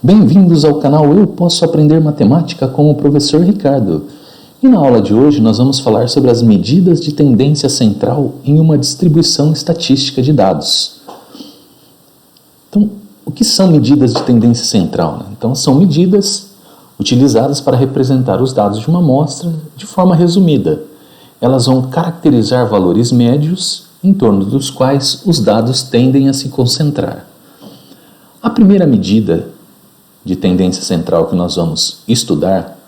Bem-vindos ao canal Eu Posso Aprender Matemática com o professor Ricardo. E na aula de hoje nós vamos falar sobre as medidas de tendência central em uma distribuição estatística de dados. Então, o que são medidas de tendência central? Então, são medidas utilizadas para representar os dados de uma amostra de forma resumida. Elas vão caracterizar valores médios em torno dos quais os dados tendem a se concentrar. A primeira medida de tendência central que nós vamos estudar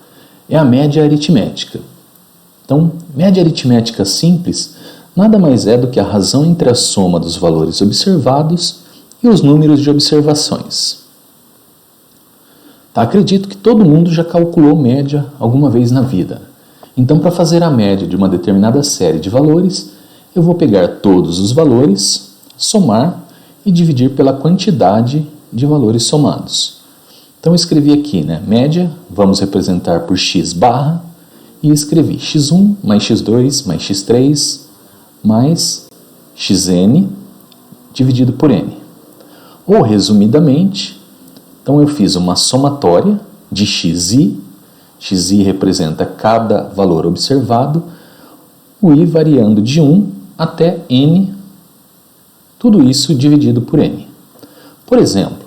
é a média aritmética. Então, média aritmética simples nada mais é do que a razão entre a soma dos valores observados e os números de observações. Acredito que todo mundo já calculou média alguma vez na vida. Então, para fazer a média de uma determinada série de valores, eu vou pegar todos os valores, somar e dividir pela quantidade de valores somados. Então, eu escrevi aqui, média, vamos representar por x barra, e escrevi x1 mais x2 mais x3 mais xn dividido por n. Ou, resumidamente, então eu fiz uma somatória de xi representa cada valor observado, o i variando de 1 até n, tudo isso dividido por n. Por exemplo,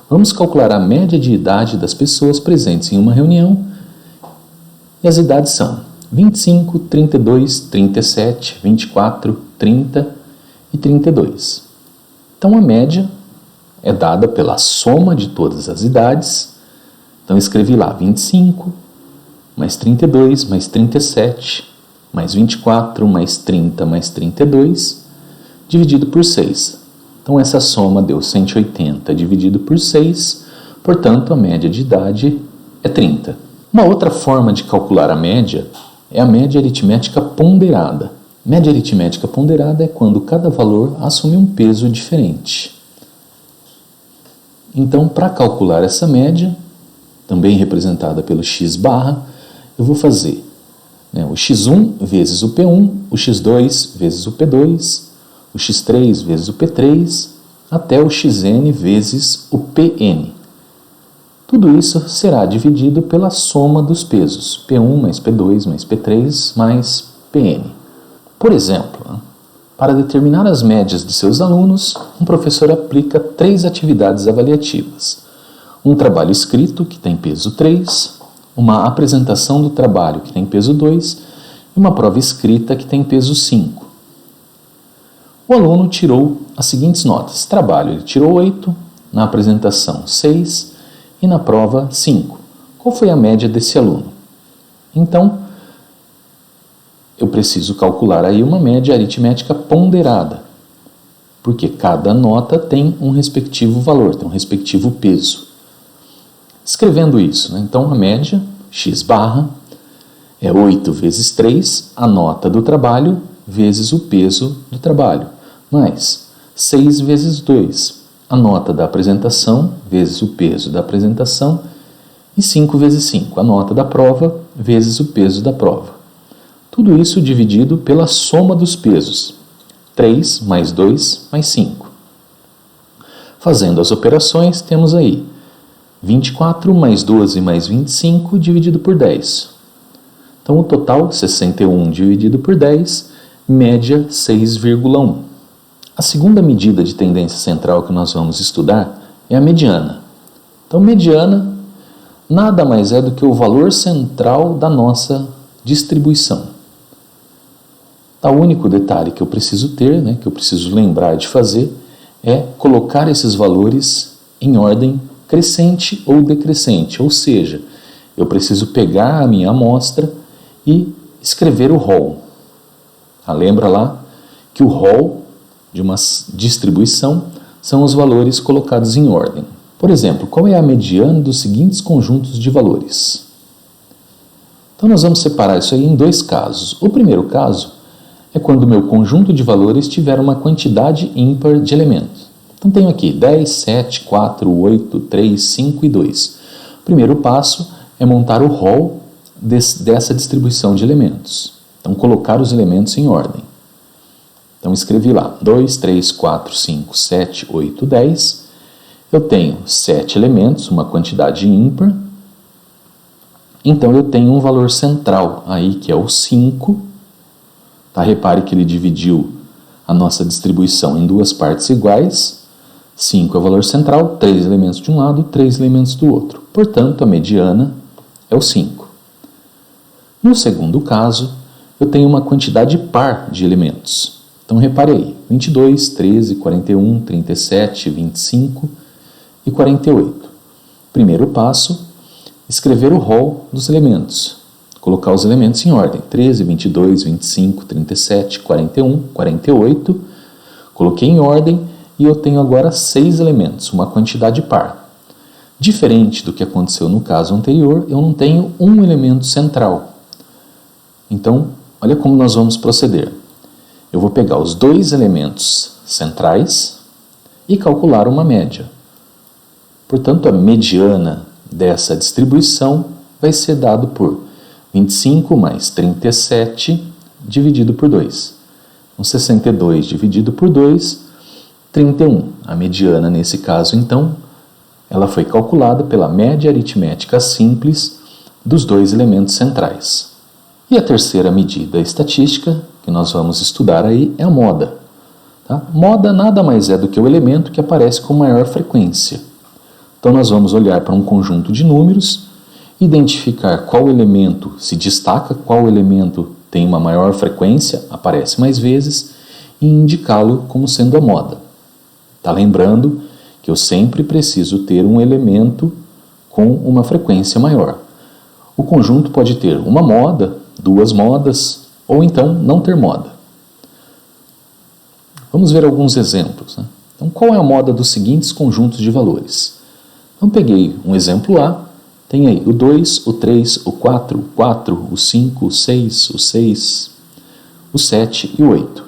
vamos calcular a média de idade das pessoas presentes em uma reunião, e as idades são 25, 32, 37, 24, 30 e 32. Então a média é dada pela soma de todas as idades. Então escrevi lá 25, mais 32, mais 37, mais 24, mais 30, mais 32, dividido por 6. Então essa soma deu 180 dividido por 6, portanto a média de idade é 30. Uma outra forma de calcular a média é a média aritmética ponderada. Média aritmética ponderada é quando cada valor assume um peso diferente. Então, para calcular essa média, também representada pelo x barra, eu vou fazer o x1 vezes o P1, o x2 vezes o P2, o x3 vezes o P3, até o xn vezes o Pn. Tudo isso será dividido pela soma dos pesos, P1 mais P2 mais P3 mais Pn. Por exemplo, para determinar as médias de seus alunos, um professor aplica 3 atividades avaliativas. Um trabalho escrito, que tem peso 3, uma apresentação do trabalho, que tem peso 2, e uma prova escrita, que tem peso 5. O aluno tirou as seguintes notas. Trabalho, ele tirou 8, na apresentação 6 e na prova 5. Qual foi a média desse aluno? Então, eu preciso calcular aí uma média aritmética ponderada, porque cada nota tem um respectivo valor, tem um respectivo peso. Escrevendo isso, então a média, x barra, é 8 vezes 3, a nota do trabalho, vezes o peso do trabalho, mais 6 vezes 2, a nota da apresentação, vezes o peso da apresentação, e 5 vezes 5, a nota da prova, vezes o peso da prova. Tudo isso dividido pela soma dos pesos, 3 mais 2 mais 5. Fazendo as operações, temos aí 24 mais 12 mais 25 dividido por 10. Então, o total, 61 dividido por 10, média 6,1. A segunda medida de tendência central que nós vamos estudar é a mediana. Então, mediana nada mais é do que o valor central da nossa distribuição. O único detalhe que eu preciso ter, que eu preciso lembrar de fazer, é colocar esses valores em ordem crescente ou decrescente, ou seja, eu preciso pegar a minha amostra e escrever o rol. Lembra lá que o rol de uma distribuição são os valores colocados em ordem. Por exemplo, qual é a mediana dos seguintes conjuntos de valores? Então nós vamos separar isso aí em 2 casos. O primeiro caso é quando o meu conjunto de valores tiver uma quantidade ímpar de elementos. Então tenho aqui 10, 7, 4, 8, 3, 5 e 2. O primeiro passo é montar o rol dessa distribuição de elementos. Então colocar os elementos em ordem. Então escrevi lá 2, 3, 4, 5, 7, 8, 10. Eu tenho 7 elementos, uma quantidade ímpar. Então eu tenho um valor central aí, que é o 5. Tá? Repare que ele dividiu a nossa distribuição em duas partes iguais. 5 é o valor central, 3 elementos de um lado, 3 elementos do outro. Portanto, a mediana é o 5. No segundo caso, eu tenho uma quantidade par de elementos. Então, repare aí, 22, 13, 41, 37, 25 e 48. Primeiro passo, escrever o rol dos elementos. Colocar os elementos em ordem. 13, 22, 25, 37, 41, 48. Coloquei em ordem e eu tenho agora 6 elementos, uma quantidade par. Diferente do que aconteceu no caso anterior, eu não tenho um elemento central. Então, olha como nós vamos proceder. Eu vou pegar os 2 elementos centrais e calcular uma média. Portanto, a mediana dessa distribuição vai ser dado por 25 mais 37 dividido por 2. Então, 62 dividido por 2, 31. A mediana, nesse caso, então, ela foi calculada pela média aritmética simples dos 2 elementos centrais. E a terceira medida estatística que nós vamos estudar aí é a moda. Tá? Moda nada mais é do que o elemento que aparece com maior frequência. Então, nós vamos olhar para um conjunto de números, identificar qual elemento se destaca, qual elemento tem uma maior frequência, aparece mais vezes, e indicá-lo como sendo a moda. Tá lembrando que eu sempre preciso ter um elemento com uma frequência maior. O conjunto pode ter uma moda, 2 modas, ou então não ter moda. Vamos ver alguns exemplos. Né? Então, qual é a moda dos seguintes conjuntos de valores? Então, peguei um exemplo A, tem aí o 2, o 3, o 4, o 5, o 6, o 6, o 7 e o 8.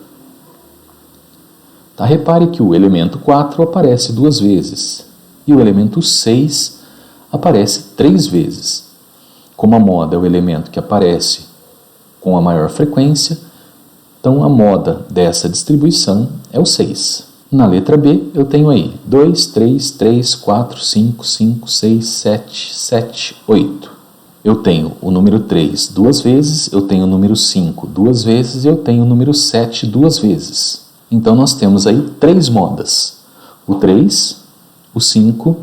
Tá? Repare que o elemento 4 aparece 2 vezes e o elemento 6 aparece 3 vezes. Como a moda é o elemento que aparece com a maior frequência, então a moda dessa distribuição é o 6. Na letra B, eu tenho aí 2, 3, 3, 4, 5, 5, 6, 7, 7, 8. Eu tenho o número 3 2 vezes, eu tenho o número 5 2 vezes e eu tenho o número 7 2 vezes. Então, nós temos aí 3 modas. O 3, o 5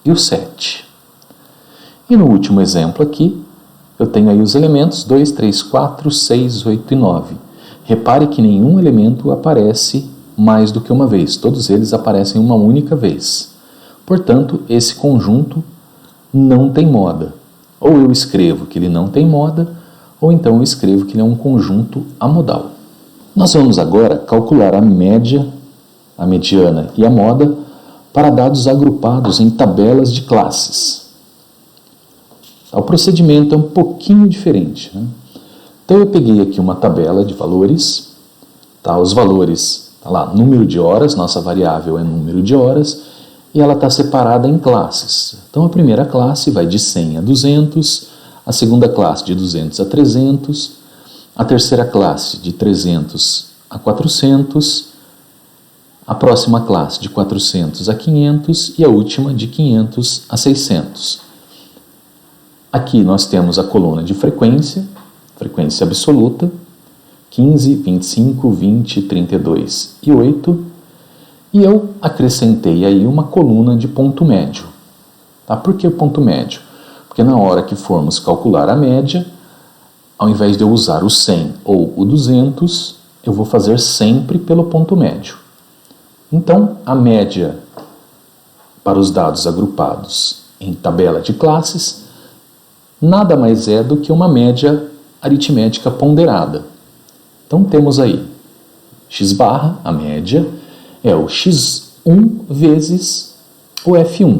e o 7. E no último exemplo aqui, eu tenho aí os elementos 2, 3, 4, 6, 8 e 9. Repare que nenhum elemento aparece mais do que uma vez. Todos eles aparecem uma única vez. Portanto, esse conjunto não tem moda. Ou eu escrevo que ele não tem moda, ou então eu escrevo que ele é um conjunto amodal. Nós vamos agora calcular a média, a mediana e a moda para dados agrupados em tabelas de classes. O procedimento é um pouquinho diferente. Né? Então, eu peguei aqui uma tabela de valores. Tá? Os valores, tá lá, número de horas, nossa variável é número de horas, e ela está separada em classes. Então, a primeira classe vai de 100 a 200, a segunda classe de 200 a 300, a terceira classe de 300 a 400, a próxima classe de 400 a 500 e a última de 500 a 600. Aqui nós temos a coluna de frequência, frequência absoluta, 15, 25, 20, 32 e 8, e eu acrescentei aí uma coluna de ponto médio. Tá? Por que o ponto médio? Porque na hora que formos calcular a média, ao invés de eu usar o 100 ou o 200, eu vou fazer sempre pelo ponto médio. Então, a média para os dados agrupados em tabela de classes nada mais é do que uma média aritmética ponderada. Então, temos aí x barra, a média, é o x1 vezes o f1.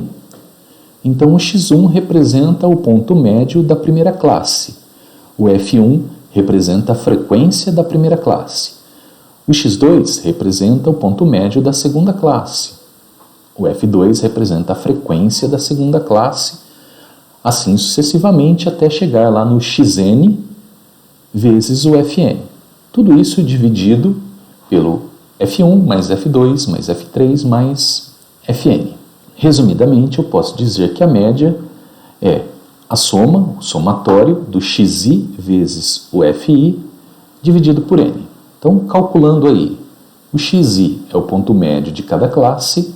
Então, o x1 representa o ponto médio da primeira classe. O f1 representa a frequência da primeira classe. O x2 representa o ponto médio da segunda classe. O f2 representa a frequência da segunda classe, assim sucessivamente até chegar lá no xn vezes o fn. Tudo isso dividido pelo f1 mais f2 mais f3 mais fn. Resumidamente, eu posso dizer que a média é a soma, o somatório do xi vezes o fi dividido por n. Então, calculando aí, o xi é o ponto médio de cada classe,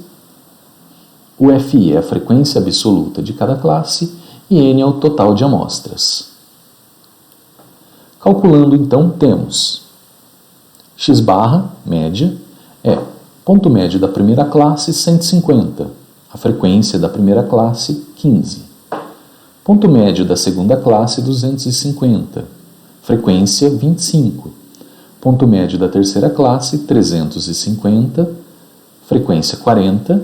o fi é a frequência absoluta de cada classe e n é o total de amostras. Calculando, então, temos x barra, média, é ponto médio da primeira classe, 150. A frequência da primeira classe, 15. Ponto médio da segunda classe, 250. Frequência, 25. Ponto médio da terceira classe, 350. Frequência, 40.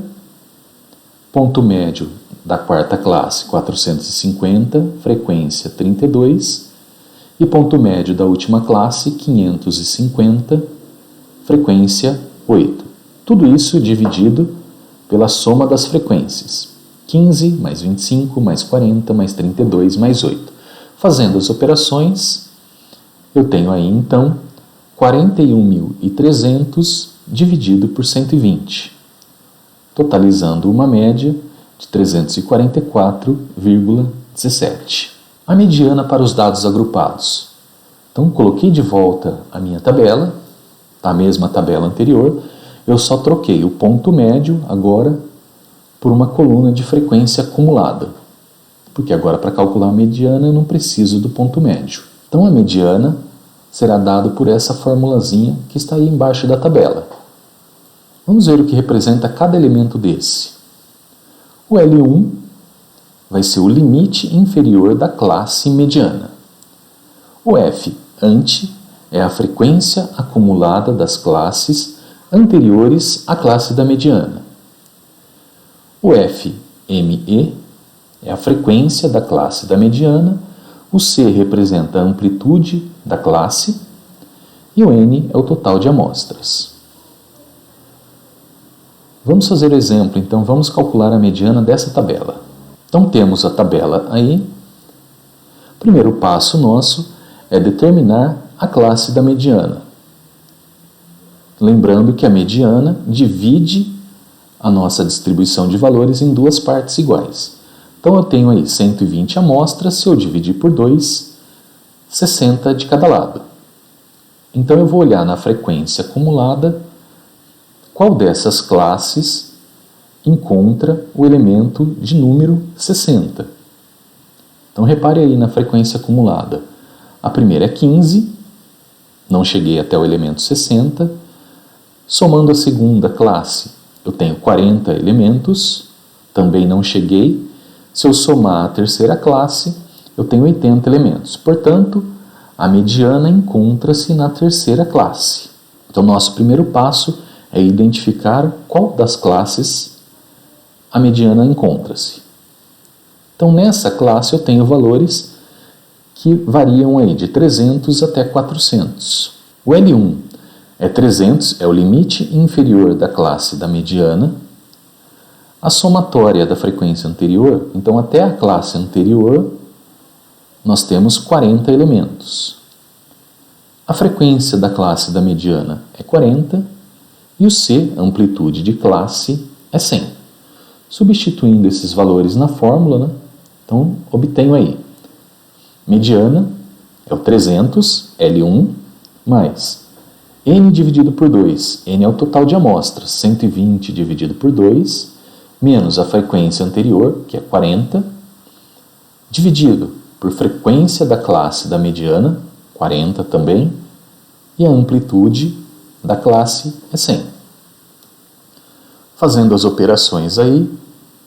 Ponto médio da quarta classe, 450. Frequência, 32. E ponto médio da última classe, 550. Frequência, 8. Tudo isso dividido pela soma das frequências. 15 mais 25 mais 40 mais 32 mais 8. Fazendo as operações, eu tenho aí então 41.300 dividido por 120, totalizando uma média de 344,17. A mediana para os dados agrupados. Então, coloquei de volta a minha tabela, a mesma tabela anterior, eu só troquei o ponto médio agora por uma coluna de frequência acumulada, porque agora para calcular a mediana eu não preciso do ponto médio. Então a mediana será dada por essa formulazinha que está aí embaixo da tabela. Vamos ver o que representa cada elemento desse. O L1 vai ser o limite inferior da classe mediana. O F ante é a frequência acumulada das classes anteriores à classe da mediana. O FME é a frequência da classe da mediana, o C representa a amplitude da classe e o N é o total de amostras. Vamos fazer o exemplo, então vamos calcular a mediana dessa tabela. Então temos a tabela aí. O primeiro passo nosso é determinar a classe da mediana. Lembrando que a mediana divide a nossa distribuição de valores em duas partes iguais. Então eu tenho aí 120 amostras, se eu dividir por 2, 60 de cada lado. Então eu vou olhar na frequência acumulada qual dessas classes encontra o elemento de número 60. Então repare aí na frequência acumulada. A primeira é 15, não cheguei até o elemento 60. Somando a segunda classe, eu tenho 40 elementos, também não cheguei. Se eu somar a terceira classe, eu tenho 80 elementos. Portanto, a mediana encontra-se na terceira classe. Então, nosso primeiro passo é identificar qual das classes a mediana encontra-se. Então, nessa classe eu tenho valores que variam aí de 300 até 400. O L1 é 300, é o limite inferior da classe da mediana. A somatória da frequência anterior, então até a classe anterior, nós temos 40 elementos. A frequência da classe da mediana é 40 e o C, amplitude de classe, é 100. Substituindo esses valores na fórmula, então obtenho aí. Mediana é o 300, L1, mais N dividido por 2, N é o total de amostras, 120 dividido por 2, menos a frequência anterior, que é 40, dividido por frequência da classe da mediana, 40 também, e a amplitude da classe é 100. Fazendo as operações aí,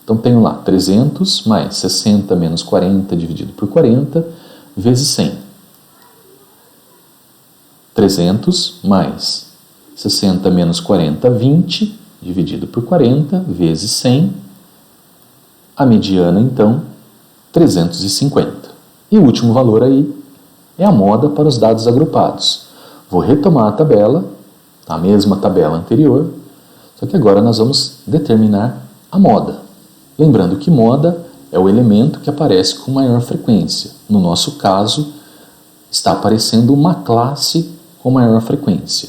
então tenho lá 300 mais 60 menos 40 dividido por 40, vezes 100. 300 mais 60 menos 40, 20, dividido por 40, vezes 100. A mediana, então, 350. E o último valor aí é a moda para os dados agrupados. Vou retomar a tabela, a mesma tabela anterior, só que agora nós vamos determinar a moda. Lembrando que moda é o elemento que aparece com maior frequência. No nosso caso, está aparecendo uma classe com maior frequência.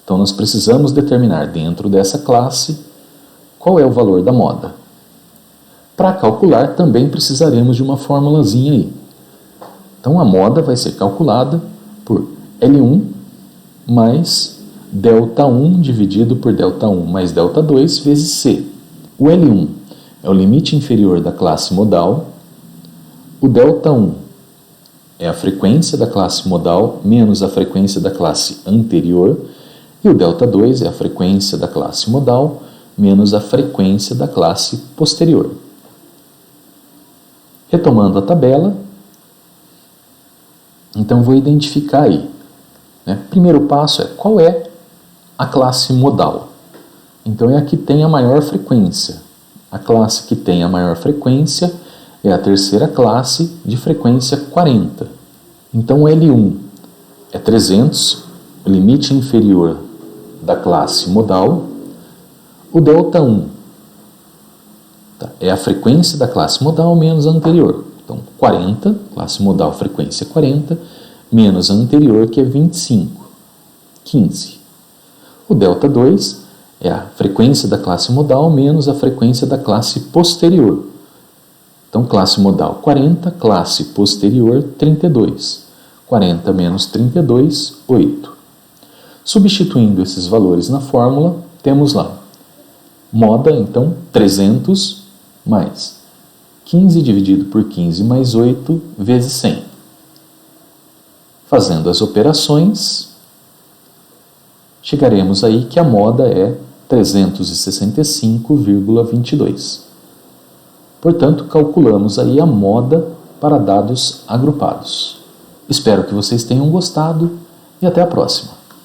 Então, nós precisamos determinar dentro dessa classe qual é o valor da moda. Para calcular, também precisaremos de uma formulazinha aí. Então, a moda vai ser calculada por L1 mais ΔI dividido por ΔI mais ΔI vezes C. O L1 é o limite inferior da classe modal, o ΔI é a frequência da classe modal menos a frequência da classe anterior, e o ΔI é a frequência da classe modal menos a frequência da classe posterior. Retomando a tabela, então vou identificar aí. Primeiro passo é qual é a classe modal. Então é a que tem a maior frequência. A classe que tem a maior frequência é a terceira classe de frequência 40. Então L1 é 300, o limite inferior da classe modal. O ΔI é a frequência da classe modal menos a anterior. Então 40, classe modal frequência 40, menos a anterior que é 25, 15. O ΔI é a frequência da classe modal menos a frequência da classe posterior. Então, classe modal 40, classe posterior 32. 40 menos 32, 8. Substituindo esses valores na fórmula, temos lá moda, então, 300 mais 15 dividido por 15 mais 8 vezes 100. Fazendo as operações, chegaremos aí que a moda é 365,22. Portanto, calculamos aí a moda para dados agrupados. Espero que vocês tenham gostado e até a próxima.